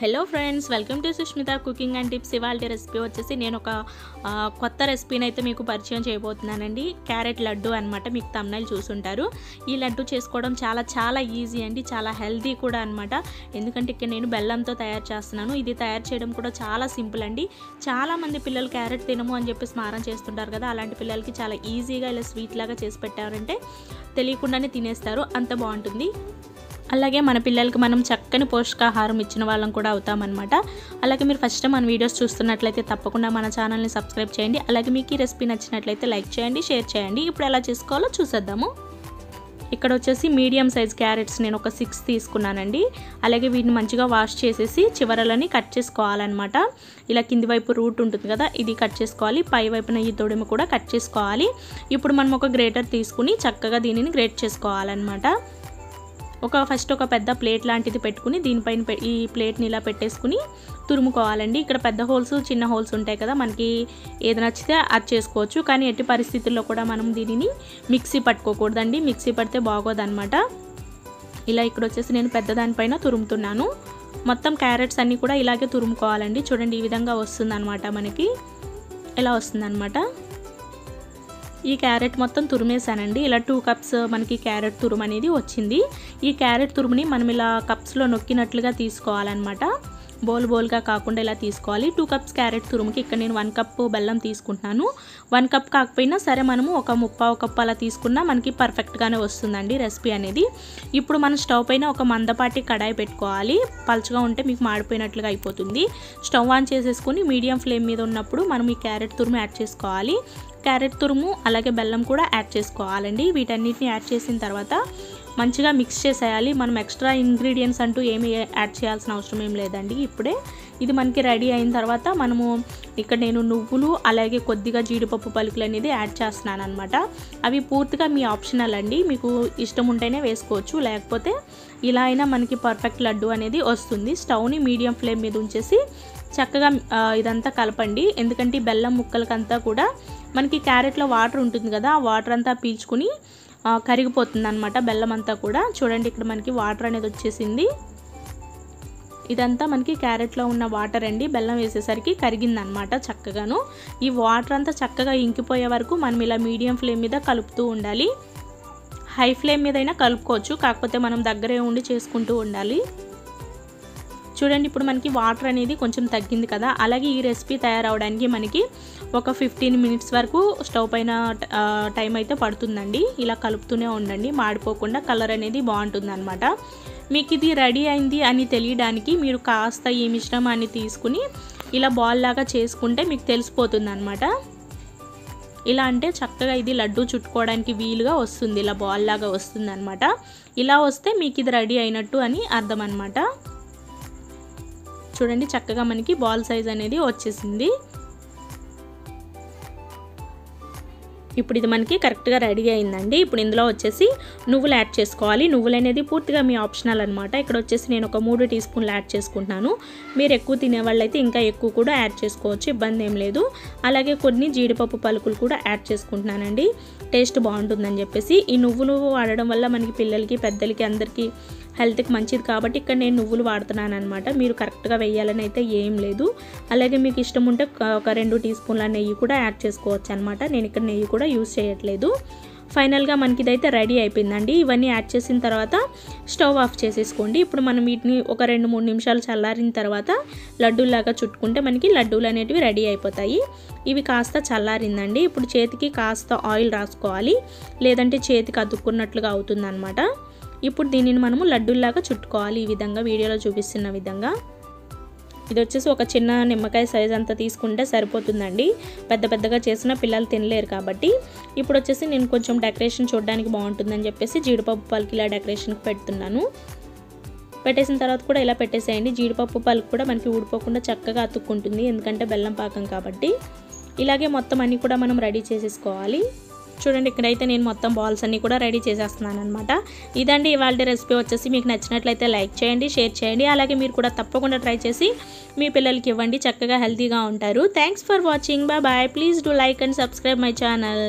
Hello friends, welcome to Sushmita cooking and tips. ఇవాళ recipe వచ్చేసి నేను ఒక కొత్త రెసిపీని అయితే మీకు పరిచయం చేయబోతున్నానండి. క్యారెట్ లడ్డు అనమాట. మీకు థంబ్నైల్ చూసుంటారు. ఈ లడ్డు చేసుకోవడం చాలా ఈజీ అండి, చాలా హెల్తీ కూడా అనమాట. ఎందుకంటే ఇక్కడ నేను బెల్లంతో తయారు చేస్తున్నాను. ఇది తయారు చేయడం కూడా చాలా సింపుల్ అండి. చాలామంది పిల్లలు క్యారెట్ తినము అని చెప్పేసి మారం చేస్తుంటారు కదా, అలాంటి పిల్లలకి చాలా ఈజీగా ఇలా స్వీట్ లాగా చేసి పెట్టారంటే తెలియకుండానే తినేస్తారు, అంత బాగుంటుంది. అలాగే మన పిల్లలకి మనం చక్కని పోషకాహారం ఇచ్చిన వాళ్ళం కూడా అవుతామన్నమాట. అలాగే మీరు ఫస్ట్ మన వీడియోస్ చూస్తున్నట్లయితే తప్పకుండా మన ఛానల్ని సబ్స్క్రైబ్ చేయండి. అలాగే మీకు ఈ రెసిపీ నచ్చినట్లయితే లైక్ చేయండి, షేర్ చేయండి. ఇప్పుడు ఎలా చేసుకోవాలో చూసేద్దాము. ఇక్కడ వచ్చేసి మీడియం సైజ్ క్యారెట్స్ నేను ఒక 6 తీసుకున్నానండి. అలాగే వీటిని మంచిగా వాష్ చేసేసి చివరలని కట్ చేసుకోవాలన్నమాట. ఇలా కింది వైపు రూట్ ఉంటుంది కదా, ఇది కట్ చేసుకోవాలి. పై వైపున ఈ తొడిమ కూడా కట్ చేసుకోవాలి. ఇప్పుడు మనం ఒక గ్రేటర్ తీసుకుని చక్కగా దీనిని గ్రేట్ చేసుకోవాలన్నమాట. ఫస్ట్ ఒక పెద్ద ప్లేట్ లాంటిది పెట్టుకుని దీనిపైన ఈ ప్లేట్ని ఇలా పెట్టేసుకుని తురుముకోవాలండి. ఇక్కడ పెద్ద హోల్స్ చిన్న హోల్స్ ఉంటాయి కదా, మనకి ఏది నచ్చితే అది చేసుకోవచ్చు. కానీ ఎట్టి పరిస్థితుల్లో కూడా మనం దీనిని మిక్సీ పట్టుకోకూడదండి, మిక్సీ పడితే బాగోదన్నమాట. ఇలా ఇక్కడ వచ్చేసి నేను పెద్ద దానిపైన తురుముతున్నాను. మొత్తం క్యారెట్స్ అన్నీ కూడా ఇలాగే తురుముకోవాలండి. చూడండి, ఈ విధంగా వస్తుందన్నమాట. మనకి ఇలా వస్తుందన్నమాట. ఈ క్యారెట్ మొత్తం తురిమేసానండి. ఇలా 2 కప్స్ మనకి క్యారెట్ తురుము అనేది వచ్చింది. ఈ క్యారెట్ తురుముని మనం ఇలా కప్స్లో నొక్కినట్లుగా తీసుకోవాలన్నమాట. బోల్గా కాకుండా ఇలా తీసుకోవాలి. 2 కప్స్ క్యారెట్ తురుముకి ఇక్కడ నేను 1 కప్పు బెల్లం తీసుకుంటున్నాను. 1 కప్ కాకపోయినా సరే మనము ఒక 3/4 కప్పు అలా తీసుకున్నా మనకి పర్ఫెక్ట్గానే వస్తుందండి రెసిపీ అనేది. ఇప్పుడు మనం స్టవ్ పైన ఒక మందపాటి కడాయి పెట్టుకోవాలి. పలుచగా ఉంటే మీకు మాడిపోయినట్లుగా అయిపోతుంది. స్టవ్ ఆన్ చేసేసుకుని మీడియం ఫ్లేమ్ మీద ఉన్నప్పుడు మనం ఈ క్యారెట్ తురుము యాడ్ చేసుకోవాలి. క్యారెట్ తురుము అలాగే బెల్లం కూడా యాడ్ చేసుకోవాలండి. వీటన్నిటిని యాడ్ చేసిన తర్వాత మంచిగా మిక్స్ చేసేయాలి. మనం ఎక్స్ట్రా ఇంగ్రీడియంట్స్ అంటూ ఏమీ యాడ్ చేయాల్సిన అవసరం ఏం లేదండి. ఇప్పుడే ఇది మనకి రెడీ అయిన తర్వాత మనము ఇక్కడ నేను నువ్వులు అలాగే కొద్దిగా జీడిపప్పు పలుకులు అనేది యాడ్ చేస్తున్నాను అనమాట. అవి పూర్తిగా మీ ఆప్షనల్ అండి, మీకు ఇష్టం ఉంటేనే వేసుకోవచ్చు, లేకపోతే ఇలా అయినా మనకి పర్ఫెక్ట్ లడ్డు అనేది వస్తుంది. స్టవ్ని మీడియం ఫ్లేమ్ మీద ఉంచేసి చక్కగా ఇదంతా కలపండి. ఎందుకంటే బెల్లం ముక్కలకంతా కూడా మనకి క్యారెట్లో వాటర్ ఉంటుంది కదా, ఆ వాటర్ అంతా పీల్చుకుని కరిగిపోతుంది అనమాట బెల్లం అంతా కూడా. చూడండి, ఇక్కడ మనకి వాటర్ అనేది వచ్చేసింది. ఇదంతా మనకి క్యారెట్లో ఉన్న వాటర్ అండి. బెల్లం వేసేసరికి కరిగిందనమాట చక్కగాను. ఈ వాటర్ అంతా చక్కగా ఇంకిపోయే వరకు మనం ఇలా మీడియం ఫ్లేమ్ మీద కలుపుతూ ఉండాలి. హై ఫ్లేమ్ మీద అయినా కలుపుకోవచ్చు, కాకపోతే మనం దగ్గరే ఉండి చేసుకుంటూ ఉండాలి. చూడండి, ఇప్పుడు మనకి వాటర్ అనేది కొంచెం తగ్గింది కదా. అలాగే ఈ రెసిపీ తయారవడానికి మనకి ఒక 15 మినిట్స్ వరకు స్టవ్ పైన టైం అయితే పడుతుందండి. ఇలా కలుపుతూనే ఉండండి, మాడిపోకుండా కలర్ అనేది బాగుంటుంది అనమాట. మీకు ఇది రెడీ అయింది అని తెలియడానికి మీరు కాస్త ఈ మిశ్రమాన్ని తీసుకుని ఇలా బాల్ లాగా చేసుకుంటే మీకు తెలిసిపోతుంది అనమాట. ఇలా అంటే చక్కగా ఇది లడ్డు చుట్టుకోవడానికి వీలుగా వస్తుంది, ఇలా బాల్ లాగా వస్తుంది అనమాట. ఇలా వస్తే మీకు ఇది రెడీ అయినట్టు అని అర్థం అనమాట. చూడండి, చక్కగా మనకి బాల్ సైజ్ అనేది వచ్చేసింది. ఇప్పుడు ఇది మనకి కరెక్ట్గా రెడీ అయిందండి. ఇప్పుడు ఇందులో వచ్చేసి నువ్వులు యాడ్ చేసుకోవాలి. నువ్వులు అనేది పూర్తిగా మీ ఆప్షనల్ అనమాట. ఇక్కడ వచ్చేసి నేను ఒక 3 టీ స్పూన్లు యాడ్ చేసుకుంటున్నాను. మీరు ఎక్కువ తినేవాళ్ళైతే ఇంకా ఎక్కువ కూడా యాడ్ చేసుకోవచ్చు, ఇబ్బంది ఏం లేదు. అలాగే కొన్ని జీడిపప్పు పలుకులు కూడా యాడ్ చేసుకుంటున్నానండి, టేస్ట్ బాగుంటుందని చెప్పేసి. ఈ నువ్వులు వాడడం వల్ల మనకి పిల్లలకి పెద్దలకి అందరికీ హెల్త్కి మంచిది కాబట్టి ఇక్కడ నేను నువ్వులు వాడుతున్నాను అనమాట. మీరు కరెక్ట్గా వేయాలని అయితే ఏం లేదు. అలాగే మీకు ఇష్టం ఉంటే ఒక 2 టీ స్పూన్ల నెయ్యి కూడా యాడ్ చేసుకోవచ్చు అనమాట. నేను ఇక్కడ నెయ్యి కూడా యూజ్ చేయట్లేదు. ఫైనల్గా మనకి ఇదైతే రెడీ అయిపోయిందండి. ఇవన్నీ యాడ్ చేసిన తర్వాత స్టవ్ ఆఫ్ చేసేసుకోండి. ఇప్పుడు మనం వీటిని ఒక 2-3 నిమిషాలు చల్లారిన తర్వాత లడ్డూలాగా చుట్టుకుంటే మనకి లడ్డూలు అనేటివి రెడీ అయిపోతాయి. ఇవి కాస్త చల్లారిందండి. ఇప్పుడు చేతికి కాస్త ఆయిల్ రాసుకోవాలి, లేదంటే చేతికి అతుక్కున్నట్లుగా అవుతుందన్నమాట. ఇప్పుడు దీనిని మనము లడ్డూల్లాగా చుట్టుకోవాలి, ఈ విధంగా వీడియోలో చూపిస్తున్న విధంగా. ఇది వచ్చేసి ఒక చిన్న నిమ్మకాయ సైజ్ అంతా తీసుకుంటే సరిపోతుందండి. పెద్దగా చేసిన పిల్లలు తినలేరు కాబట్టి. ఇప్పుడు వచ్చేసి నేను కొంచెం డెకరేషన్ చూడడానికి బాగుంటుందని చెప్పేసి జీడిపప్పు పలుకు ఇలా డెకరేషన్కి పెడుతున్నాను. పెట్టేసిన తర్వాత కూడా ఇలా పెట్టేసేయండి. జీడిపప్పు పలుకు కూడా మనకి ఊడిపోకుండా చక్కగా అతుక్కుంటుంది, ఎందుకంటే బెల్లం పాకం కాబట్టి. ఇలాగే మొత్తం అన్నీ కూడా మనం రెడీ చేసేసుకోవాలి. చూడండి, ఇక్కడైతే నేను మొత్తం బాల్స్ అన్నీ కూడా రెడీ చేసేస్తున్నాను అనమాట. ఇదండి ఇవాళ రెసిపీ వచ్చేసి. మీకు నచ్చినట్లయితే లైక్ చేయండి, షేర్ చేయండి. అలాగే మీరు కూడా తప్పకుండా ట్రై చేసి మీ పిల్లలకి ఇవ్వండి, చక్కగా హెల్తీగా ఉంటారు. Thanks for watching. Bye. Please do like and subscribe my channel.